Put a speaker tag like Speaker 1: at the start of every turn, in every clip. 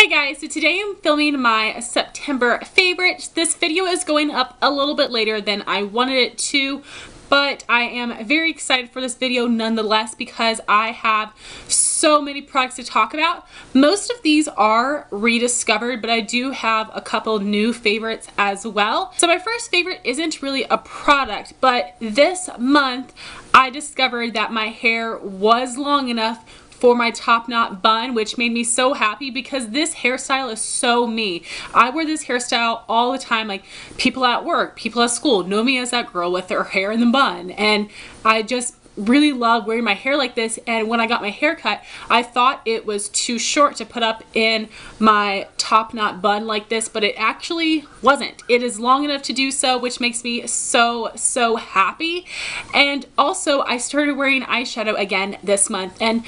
Speaker 1: Hey guys, so today I'm filming my September favorites. This video is going up a little bit later than I wanted it to, but I am very excited for this video nonetheless because I have so many products to talk about. Most of these are rediscovered, but I do have a couple new favorites as well. So my first favorite isn't really a product, but this month I discovered that my hair was long enough for my top knot bun, which made me so happy because this hairstyle is so me. I wear this hairstyle all the time. Like, people at work, people at school know me as that girl with her hair in the bun, and I just really love wearing my hair like this. And when I got my hair cut, I thought it was too short to put up in my top knot bun like this, but it actually wasn't. It is long enough to do so, which makes me so happy. And also, I started wearing eyeshadow again this month, and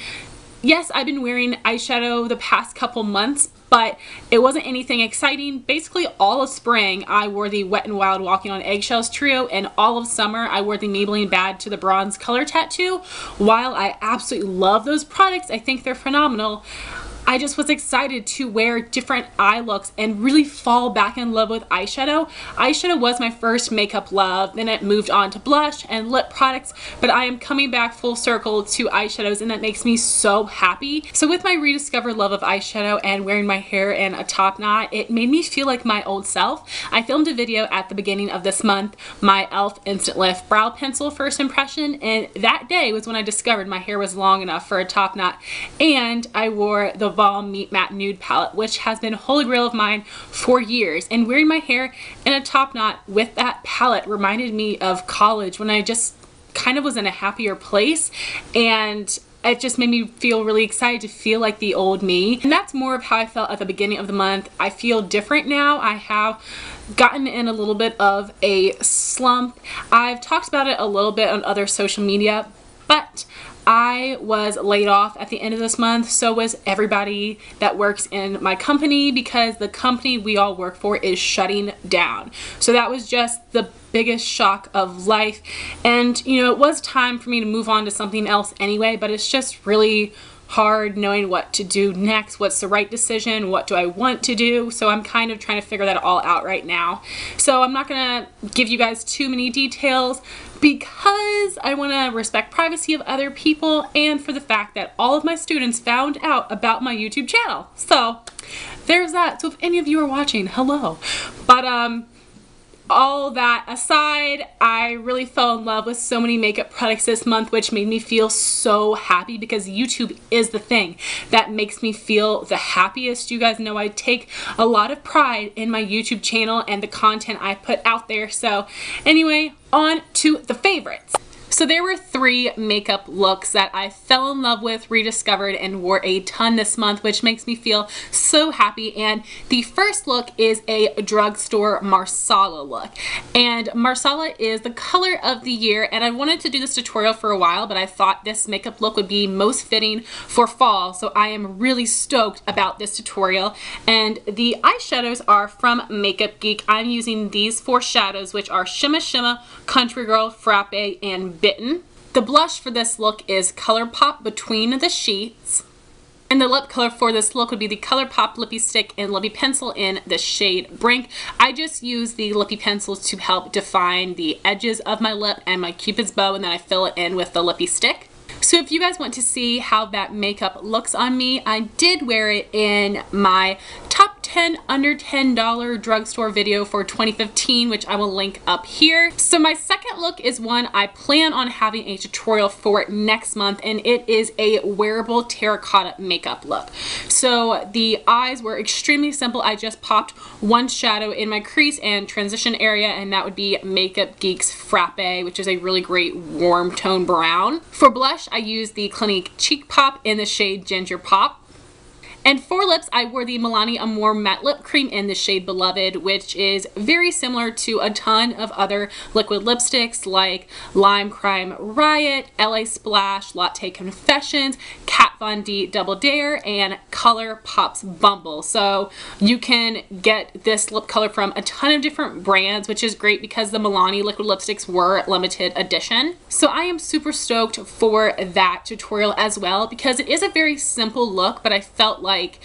Speaker 1: yes, I've been wearing eyeshadow the past couple months, but it wasn't anything exciting. Basically all of spring I wore the Wet n Wild Walking on Eggshells trio, and all of summer I wore the Maybelline Bad to the Bronze color tattoo. While I absolutely love those products, I think they're phenomenal, I just was excited to wear different eye looks and really fall back in love with eyeshadow. Eyeshadow was my first makeup love, then it moved on to blush and lip products, but I am coming back full circle to eyeshadows, and that makes me so happy. So with my rediscovered love of eyeshadow and wearing my hair in a top knot, it made me feel like my old self. I filmed a video at the beginning of this month, my e.l.f. Instant Lift Brow Pencil first impression, and that day was when I discovered my hair was long enough for a top knot, and I wore the Balm Meet Matte Nude palette, which has been a holy grail of mine for years. And wearing my hair in a top knot with that palette reminded me of college, when I just kind of was in a happier place, and it just made me feel really excited to feel like the old me. And that's more of how I felt at the beginning of the month. I feel different now. I have gotten in a little bit of a slump. I've talked about it a little bit on other social media, but I was laid off at the end of this month. So was everybody that works in my company, because the company we all work for is shutting down. So that was just the biggest shock of life. And you know, it was time for me to move on to something else anyway, but it's just really hard knowing what to do next. What's the right decision? What do I want to do? So I'm kind of trying to figure that all out right now. So I'm not gonna give you guys too many details because I want to respect privacy of other people, and for the fact that all of my students found out about my YouTube channel. So there's that. So if any of you are watching, hello. But all that aside, I really fell in love with so many makeup products this month, which made me feel so happy because YouTube is the thing that makes me feel the happiest. You guys know I take a lot of pride in my YouTube channel and the content I put out there. So anyway, on to the favorites. So there were 3 makeup looks that I fell in love with, rediscovered, and wore a ton this month, which makes me feel so happy. And the first look is a drugstore Marsala look. And Marsala is the color of the year, and I wanted to do this tutorial for a while, but I thought this makeup look would be most fitting for fall. So I am really stoked about this tutorial. And the eyeshadows are from Makeup Geek. I'm using these 4 shadows, which are Shimma Shimma, Country Girl, Frappe, and Bitten. The blush for this look is ColourPop Between the Sheets. And the lip color for this look would be the ColourPop Lippie Stick and Lippie Pencil in the shade Brink. I just use the Lippie pencils to help define the edges of my lip and my Cupid's bow, and then I fill it in with the Lippie Stick. So if you guys want to see how that makeup looks on me, I did wear it in my top 10 under $10 drugstore video for 2015, which I will link up here. So my second look is one I plan on having a tutorial for next month, and it is a wearable terracotta makeup look. So the eyes were extremely simple. I just popped 1 shadow in my crease and transition area, and that would be Makeup Geek's Frappe, which is a really great warm tone brown. For blush, I used the Clinique Cheek Pop in the shade Ginger Pop. And for lips, I wore the Milani Amore Matte Lip Cream in the shade Beloved, which is very similar to a ton of other liquid lipsticks like Lime Crime Riot, LA Splash, Latte Confessions, Cat Von D Double Dare and ColourPop's Bumble. So you can get this lip color from a ton of different brands, which is great because the Milani liquid lipsticks were limited edition. So I am super stoked for that tutorial as well, because it is a very simple look, but I felt like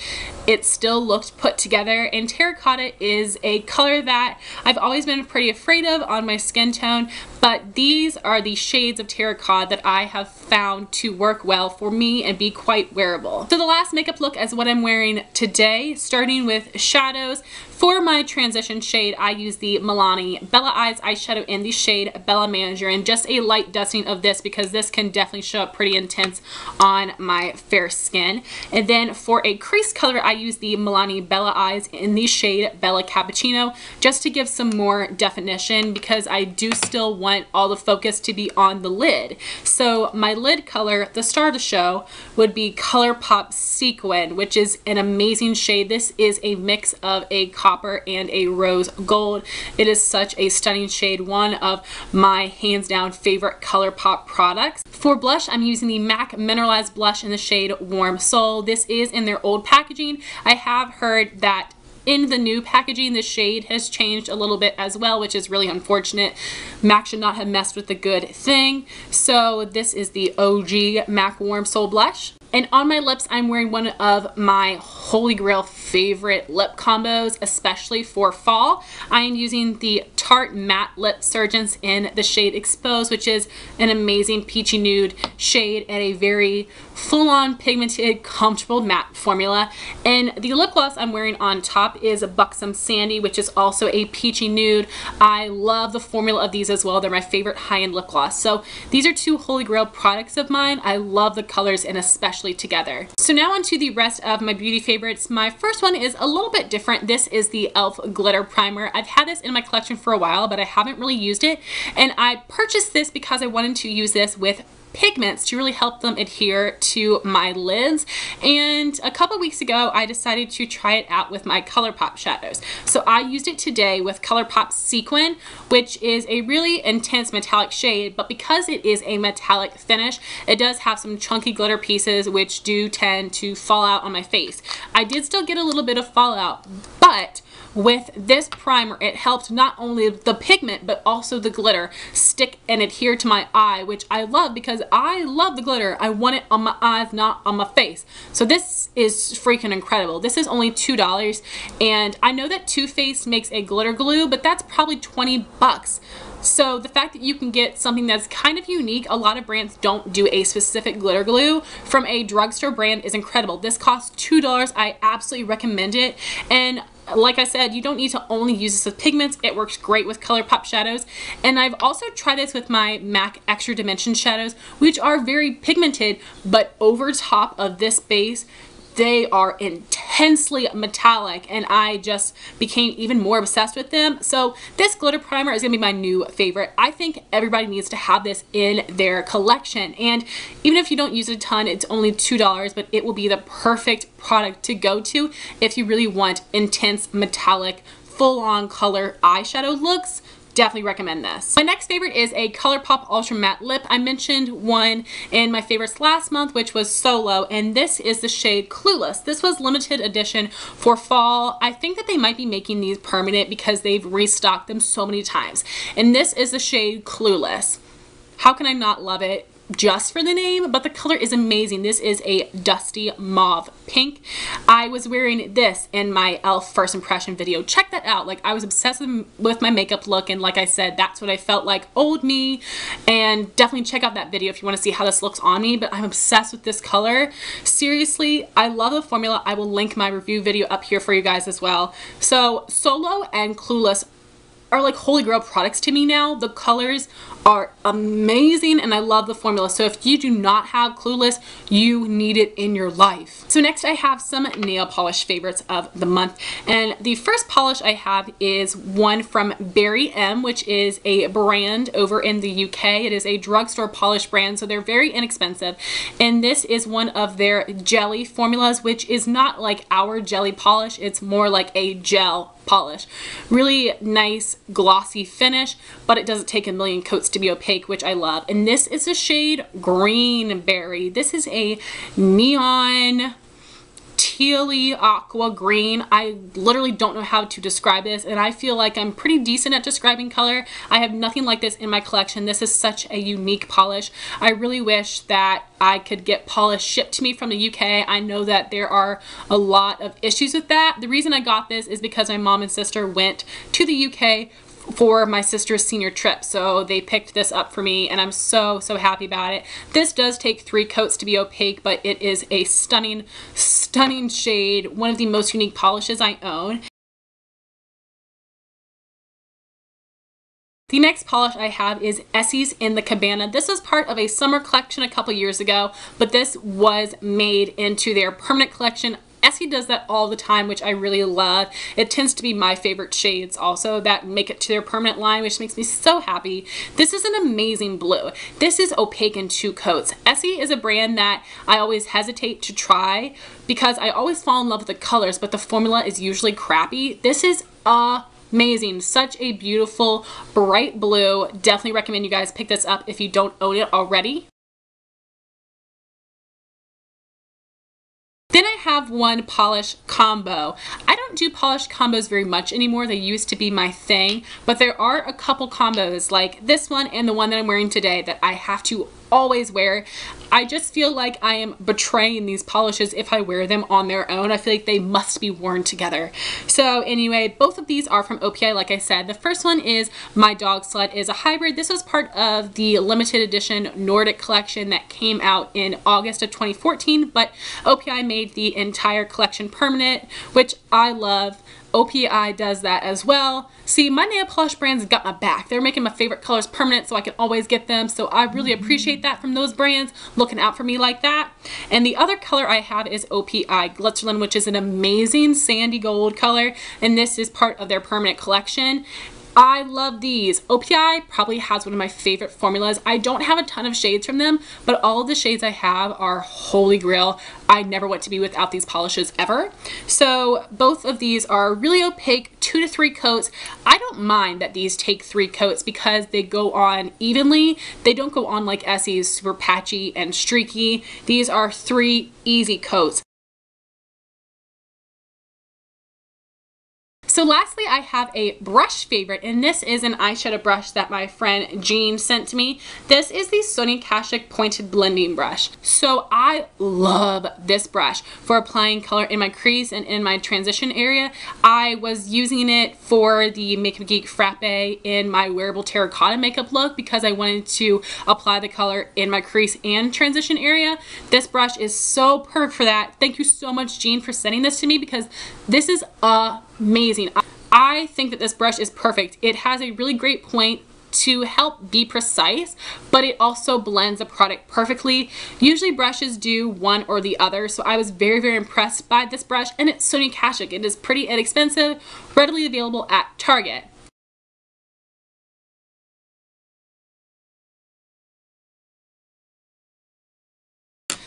Speaker 1: it still looked put together. And terracotta is a color that I've always been pretty afraid of on my skin tone, but these are the shades of terracotta that I have found to work well for me and be quite wearable. So the last makeup look is what I'm wearing today, starting with shadows. For my transition shade, I use the Milani Bella Eyes eyeshadow in the shade Bella Mandarin. Just a light dusting of this because this can definitely show up pretty intense on my fair skin. And then for a crease color, I use the Milani Bella Eyes in the shade Bella Cappuccino, just to give some more definition because I do still want all the focus to be on the lid. So my lid color, the star of the show, would be ColourPop Sequin, which is an amazing shade. This is a mix of a copper and a rose gold. It is such a stunning shade, one of my hands down favorite ColourPop products. For blush, I'm using the MAC Mineralize blush in the shade Warm Soul. This is in their old packaging. I have heard that in the new packaging, the shade has changed a little bit as well, which is really unfortunate. MAC should not have messed with the good thing. So this is the OG MAC Warm Soul blush. And on my lips, I'm wearing one of my holy grail favorite lip combos, especially for fall. I am using the Tarte Matte LipSurgence in the shade Expose, which is an amazing peachy nude shade and a very full-on pigmented, comfortable matte formula. And the lip gloss I'm wearing on top is a Buxom Sandy, which is also a peachy nude. I love the formula of these as well. They're my favorite high-end lip gloss. So these are two holy grail products of mine. I love the colors and especially together. So now on to the rest of my beauty favorites. My first one is a little bit different. This is the e.l.f. Glitter Primer. I've had this in my collection for a while, but I haven't really used it. And I purchased this because I wanted to use this with pigments to really help them adhere to my lids. And a couple weeks ago, I decided to try it out with my ColourPop shadows. So I used it today with ColourPop Sequin, which is a really intense metallic shade, but because it is a metallic finish, it does have some chunky glitter pieces which do tend to fall out on my face. I did still get a little bit of fallout, but with this primer, it helped not only the pigment, but also the glitter stick and adhere to my eye, which I love because I love the glitter. I want it on my eyes, not on my face. So this is freaking incredible. This is only $2, and I know that Too Faced makes a glitter glue, but that's probably 20 bucks. So the fact that you can get something that's kind of unique, a lot of brands don't do a specific glitter glue, from a drugstore brand is incredible. This costs $2. I absolutely recommend it. And like I said, you don't need to only use this with pigments. It works great with ColourPop shadows. And I've also tried this with my MAC Extra Dimension shadows, which are very pigmented, but over top of this base, they are intensely metallic, and I just became even more obsessed with them. So this glitter primer is gonna be my new favorite. I think everybody needs to have this in their collection, and even if you don't use it a ton, it's only $2, but it will be the perfect product to go to if you really want intense metallic full-on color eyeshadow looks. Definitely recommend this. My next favorite is a ColourPop Ultra Matte Lip. I mentioned one in my favorites last month, which was Solo, and this is the shade Clueless. This was limited edition for fall. I think that they might be making these permanent because they've restocked them so many times. And this is the shade Clueless. How can I not love it? Just for the name, but the color is amazing. This is a dusty mauve pink. I was wearing this in my e.l.f. first impression video. Check that out. Like, I was obsessed with my makeup look, and like I said, that's what I felt like old me. And definitely check out that video if you want to see how this looks on me, but I'm obsessed with this color. Seriously, I love the formula. I will link my review video up here for you guys as well. So Solo and Clueless are like holy grail products to me now. The colors are amazing and I love the formula. So if you do not have Clueless, you need it in your life. So next I have some nail polish favorites of the month. And the first polish I have is one from Berry M, which is a brand over in the UK. It is a drugstore polish brand, so they're very inexpensive. And this is one of their jelly formulas, which is not like our jelly polish. It's more like a gel polish. Really nice glossy finish, but it doesn't take a million coats to be opaque, which I love. And this is the shade Greenberry. This is a neon tealy aqua green. I literally don't know how to describe this, and I feel like I'm pretty decent at describing color. I have nothing like this in my collection. This is such a unique polish. I really wish that I could get polish shipped to me from the UK. I know that there are a lot of issues with that. The reason I got this is because my mom and sister went to the UK for my sister's senior trip, so they picked this up for me, and I'm so happy about it. This does take 3 coats to be opaque, but it is a stunning shade, one of the most unique polishes I own. The next polish I have is Essie's In The Cabana. This was part of a summer collection a couple years ago, but this was made into their permanent collection. Essie does that all the time, which I really love. It tends to be my favorite shades also that make it to their permanent line, which makes me so happy. This is an amazing blue. This is opaque in 2 coats. Essie is a brand that I always hesitate to try because I always fall in love with the colors, but the formula is usually crappy. This is amazing. Such a beautiful bright blue. Definitely recommend you guys pick this up if you don't own it already. Then I have one polish combo. I don't do polish combos very much anymore. They used to be my thing, but there are a couple combos like this one and the one that I'm wearing today that I have to always wear. I just feel like I am betraying these polishes if I wear them on their own. I feel like they must be worn together. So anyway, both of these are from OPI, like I said. The first one is my Dogsled is a hybrid. This was part of the limited edition Nordic collection that came out in August of 2014, but OPI made the entire collection permanent, which I love. OPI does that as well. See, my nail polish brands got my back. They're making my favorite colors permanent so I can always get them. So I really appreciate that from those brands, looking out for me like that. And the other color I have is OPI Glitzerland, which is an amazing sandy gold color. And this is part of their permanent collection. I love these. OPI probably has one of my favorite formulas. I don't have a ton of shades from them, but all of the shades I have are holy grail. I never want to be without these polishes ever. So both of these are really opaque, 2 to 3 coats. I don't mind that these take 3 coats because they go on evenly. They don't go on like Essie's super patchy and streaky. These are 3 easy coats. So lastly, I have a brush favorite, and this is an eyeshadow brush that my friend Jean sent to me. This is the Sonia Kashuk pointed blending brush. So I love this brush for applying color in my crease and in my transition area. I was using it for the Makeup Geek Frappe in my wearable terracotta makeup look because I wanted to apply the color in my crease and transition area. This brush is so perfect for that. Thank you so much, Jean, for sending this to me because this is amazing. I think that this brush is perfect. It has a really great point to help be precise, but it also blends the product perfectly. Usually brushes do one or the other, so I was very impressed by this brush, and it's Sonia Kashuk. It is pretty inexpensive, readily available at Target.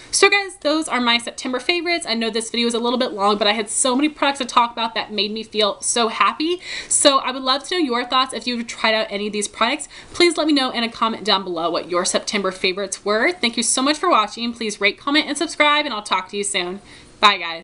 Speaker 1: So guys, those are my September favorites. I know this video is a little bit long, but I had so many products to talk about that made me feel so happy. So I would love to know your thoughts. If you've tried out any of these products, please let me know in a comment down below what your September favorites were. Thank you so much for watching. Please rate, comment, and subscribe, and I'll talk to you soon. Bye guys.